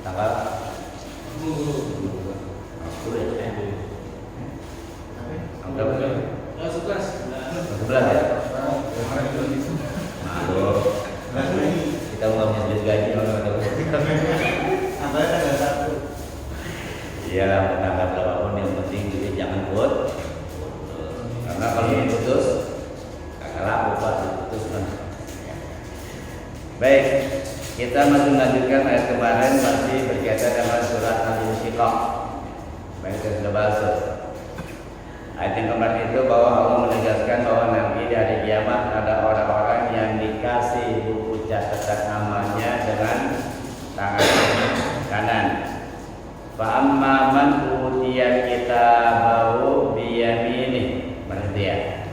tanggal 10 ya? Tanggal berapa? 11 ya? Aduh, kita mau ngambil gaji ya, tanggal berapapun yang penting jadi jangan putus. Karena kalau putus kakak laku pas diputuskan. Baik, kita masih melanjutkan ayat kemarin masih berkaitan dengan surat Al-Insyiqaq. Baik, kita sudah bahas. Ayat yang kemarin itu bahwa Allah menegaskan bahwa nanti di hari kiamat ada orang-orang yang dikasih buku catatan amalnya dengan tangan kanan. Fa amma man utiya kitabahu bi yaminih, berarti ya.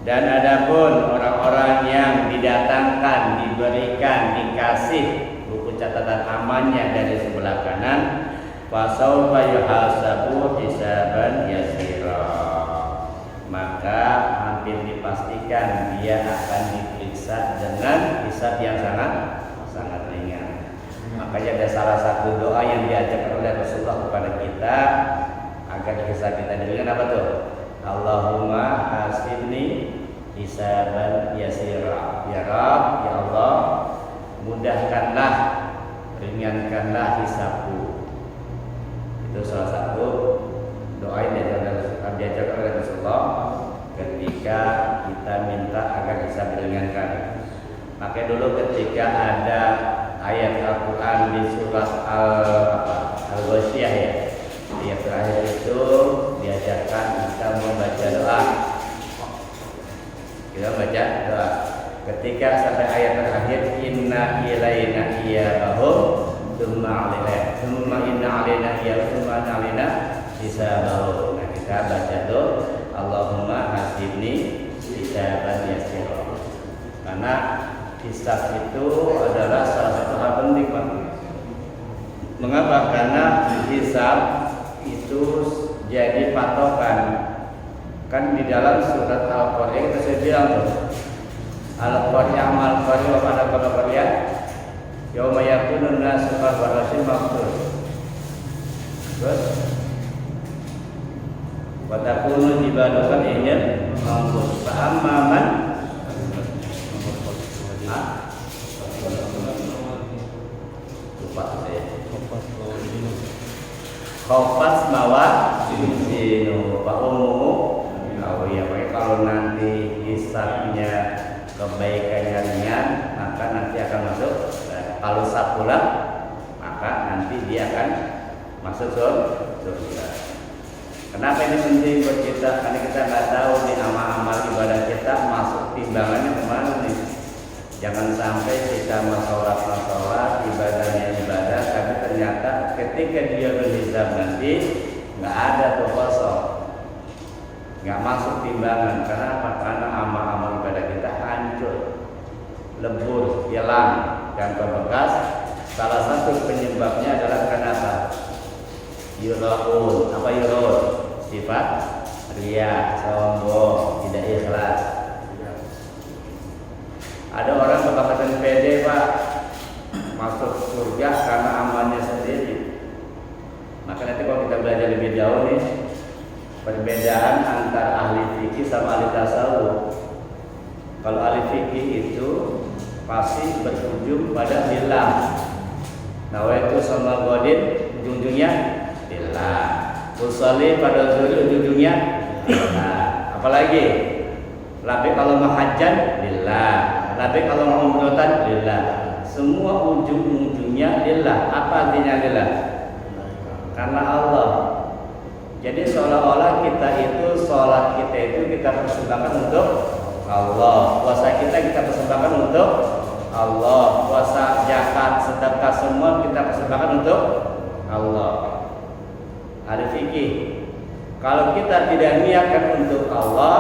Dan adapun orang-orang yang didatangkan, diberikan, dikasih buku catatan amalnya dari sebelah kanan, fasaufa yuhasabu hisaban yasira, maka hampir dipastikan dia akan diperiksa dengan hisab yang sangat ringan. Makanya ada salah satu doa yang diajarkan oleh Rasulullah kepada kita agar hisab kita dengan apa tuh? Allahumma hasibni hisaban yasira. Ya Rabb, ya Allah, mudahkanlah, ringankanlah hisabku. Itu salah satu doa yang diajarkan oleh Rasulullah ketika kita minta agar hisab diringankan. Makanya dulu ketika ada ayat Al-Quran di surat Al-Ghasyiyah ya, ayat terakhir itu diajarkan kita membaca doa. Kita baca doa ketika sampai ayat terakhir, inna ilaina iyabahum thumma inna alaina hisabahum. Nah, kita baca doa Allahumma hasibni hisaban yasira, karena hisab itu adalah salah satu hal penting, Pak. Mengapa? Karena hisab itu jadi patokan. Kan di dalam surat Al-Qari'ah kita sudah bilang tuh, Al-Qari'ah wa pada Qari'ah yauma yakunun nasu kafaratin maqdur. Terus wa takunu jibalukan injil mangkus fa amman Khofas mawa sinu Pak Umumu. Oh iya, kalau nanti hisabnya kebaikannya ringan, maka nanti akan masuk. Kalau sapula, maka nanti dia akan masuk surga. Kenapa ini penting buat kita? Karena kita nggak tahu nih amal-amal ibadah kita masuk timbangannya kemana nih. Jangan sampai kita masalah ibadahnya ibadah, tapi ternyata ketika dia berhisab nanti nggak ada tuh kosong, nggak masuk timbangan. Karena apa? Karena amal-amal ibadah kita hancur, lebur, hilang, dan bekas. Salah satu penyebabnya adalah kenapa? Yuraun, apa yuraun? Sifat riya, sombong, tidak ikhlas. Ada orang berkata pede, Pak, masuk surga karena amalnya sendiri. Maka nanti kalau kita belajar lebih jauh nih, perbedaan antara ahli fikih sama ahli tasawuf. Kalau ahli fikih itu pasti berujung pada billah. Nawaitu sama godin, ujung-ujungnya billah. Usolli pada ujung-ujungnya billah. Apalagi labbaik kalau mahajjan billah. Tapi kalau mau umrohkan lillah, semua ujung-ujungnya lillah. Apa artinya lillah? Karena Allah. Jadi seolah-olah kita itu, sholat kita itu kita persembahkan untuk Allah. Puasa kita persembahkan untuk Allah. Puasa, zakat, sedekah semua kita persembahkan untuk Allah. Ada fikih. Kalau kita tidak niatkan untuk Allah,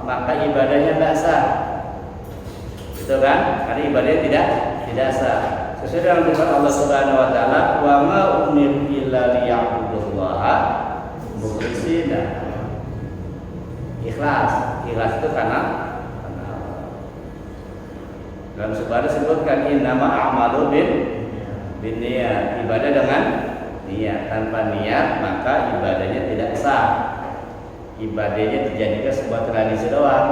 maka ibadahnya tidak sah. Itu kan? Karena ibadahnya tidak sah. Sesuai dengan firman Allah Subhanahu wa taala, "Wa ma umiru illa liya'budullaha mukhlishina." Ikhlas itu karena dalam sebuah disebutkan innama a'malu bin Biniat, ibadah dengan niat. Tanpa niat maka ibadahnya tidak sah. Ibadahnya dijadikan sebuah tradisi doang,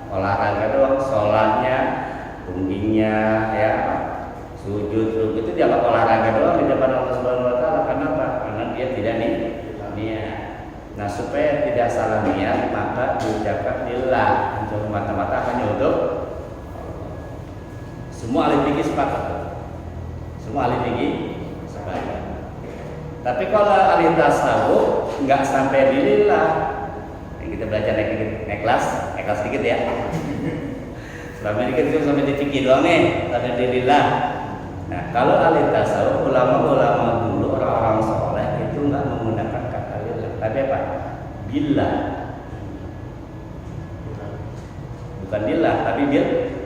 olahraga doang, sholatnya, tunggingnya, ya, sujud, rukuk itu dianggap olahraga doang di depan Allah Subhanahu Wa Taala. Kenapa? Karena dia tidak niat. Nah, supaya tidak salah niat maka diucapkan lillah, untuk mata-mata hanya untuk semua ahli fikih sepakat. Semua ahli fikih sepakat. Tapi kalau ahli tasawuf nggak sampai di lillah, kita belajar naik kelas sedikit ya. Selama ini kita sampai di fikih doang nih, sampai di lillah. Nah, kalau ahli tasawuf, ulama-ulama dulu, orang-orang soleh itu nggak menggunakan kata lillah, tapi apa? Billah. Bukan lillah, tapi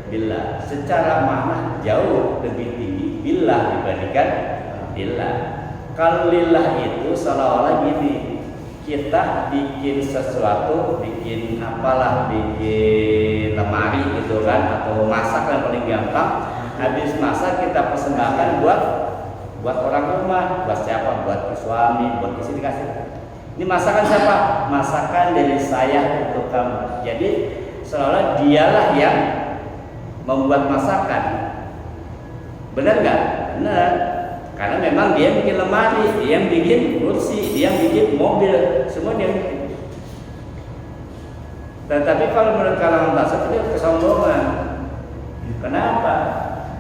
billah. Secara makna jauh lebih tinggi billah dibandingkan lillah. Kalau lillah itu seolah-olah gini, kita bikin sesuatu, bikin apalah, bikin lemari gitu kan, atau masak yang paling gampang. Habis masak kita persembahkan buat orang rumah, buat siapa? Buat suami, buat istri dikasih. Ini masakan siapa? Masakan dari saya untuk kamu. Jadi seolah dialah yang membuat masakan. Benar nggak? Benar. Karena memang dia bikin lemari, dia yang bikin kursi, dia yang bikin mobil, semua dia bikin. Tetapi kalau menurut kalangan tasawuf itu kesombongan. Kenapa?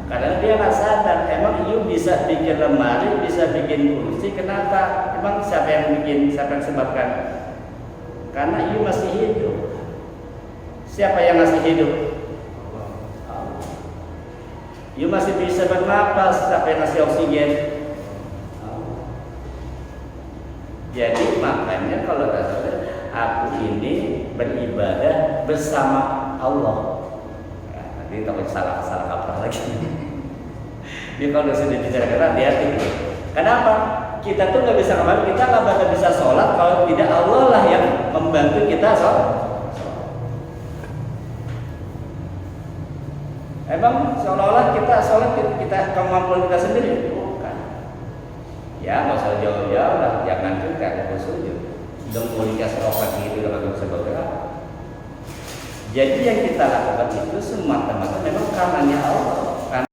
Karena dia nggak sadar, emang you bisa bikin lemari, bisa bikin kursi, kenapa? Emang siapa yang bikin, siapa yang sebabkan? Karena you masih hidup. Siapa yang masih hidup? You masih bisa bernapas, siapa yang ngasih oksigen? Jadi makanya kalau aku ini beribadah bersama Allah. Ya, nanti takut salah apa lagi. Ini kalau sudah bicara hati-hati. Kenapa? Kita tuh nggak bisa kemana, kita nggak bakal bisa sholat kalau tidak Allah lah yang membantu kita sholat. Emang seolah-olah kita sholat kita kemampuan kita sendiri? Bukan. Ya nggak usah jauh-jauh lah, jangan juga sujud. Sudah mau dikasih obat gitu kalau bisa bergerak. Jadi yang kita lakukan itu semata-mata memang karenanya Allah.